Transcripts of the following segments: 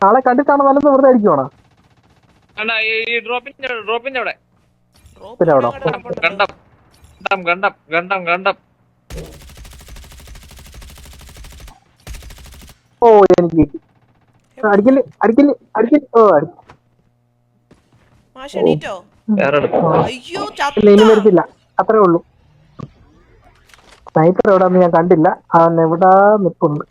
ആളെ കണ്ടിട്ടാണ് വല്ലതും വെറുതെ അടിക്കുവാണോ? ഈ ഡ്രോപ്പിന്റെ അവിടെ പിന്നെ അവിടെ ഗണ്ടം ഗണ്ടം ഗണ്ടം ഗണ്ടം ഗണ്ടം. ഓ എനിക്ക് കിട്ടി. അടിക്കല് അടിക്കല് അടിക്കല്. ഓ വേറെ ഇല്ല ഇനി വരത്തില്ല, അത്രേ ഉള്ളൂ. സ്നൈപ്പർ എവിടാന്ന് ഞാൻ കണ്ടില്ല. അവൻ എവിടാ നിൽപ്പുണ്ട്.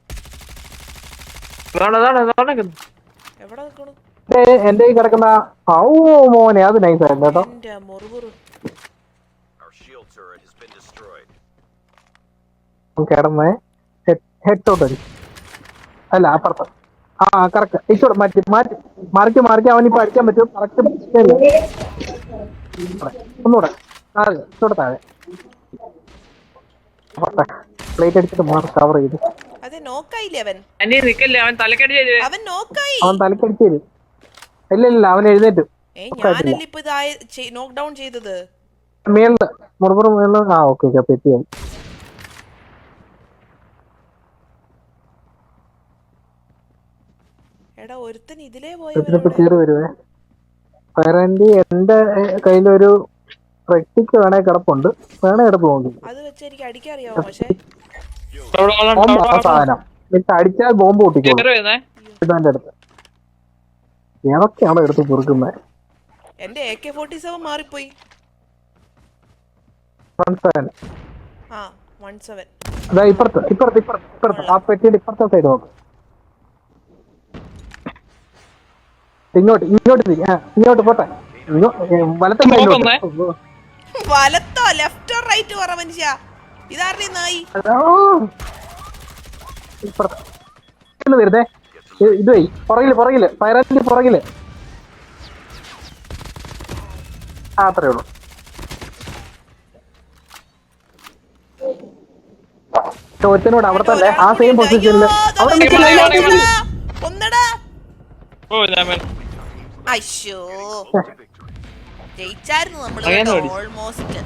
എന്റെ ഈ കിടക്കുന്ന മോനെ അത് നൈസായിരുന്നു കേട്ടോ. കിടന്നേ ഹെഡ് അടി. അല്ല അപ്പുറത്ത്. കറക്റ്റ്. ഇച്ചോട് മാറ്റി മാറ്റി മറിക്ക് മറിക്ക്. അവനിപ്പോ അടിക്കാൻ പറ്റും. കറക്റ്റ്. ഒന്നുകൂടെ ഇച്ചോടെ താഴെ പ്ലേറ്റ് അടിച്ചിട്ട് മാറി കവർ ചെയ്ത്. അവൻ തലക്കടിച്ച് തരും. ഇല്ല അവൻ എഴുന്നേറ്റ് മേളില് മുറുപുറം മേളില്. ഓക്കെ പെറ്റിയായി. കയറി വരുവേ. ഫയറാൻഡി എന്റെ കയ്യിലൊരു റെക്ടിക്ക് വേണേ കിടപ്പുണ്ട്. വേണേ കിടപ്പ് നോക്കി. സാധനം എന്നിട്ട് അടിച്ചാൽ ബോംബ് പൊട്ടിക്കോളും. ഇതാന്റെ അടുത്ത് ഏതൊക്കെയാണോ എടുത്ത് പൊറുക്കുന്നത്. എന്റെ AK-47 മാറിപ്പോയി. 17 17 ഇപ്പുറത്ത് ആ പെട്ടിയുടെ ഇപ്പുറത്തെ സൈഡ് നോക്ക്. ഇങ്ങോട്ട് പോട്ടെ. വലത്തോ ലെഫ്റ്റോ റൈറ്റ് പറ മനുഷ്യ. ഇതാരുടെ നായി? വരുന്നേ ഇത് പുറകില് ഫയറാൻഡി പുറകില്. അത്രേ ഉള്ളൂ. ചോറ്റനോട് അവിടെ തന്നെ ആ സെയിം പൊസിഷനില് അവിടെ ജയിച്ചായിരുന്നു നമ്മള് ഓൾമോസ്റ്റ്.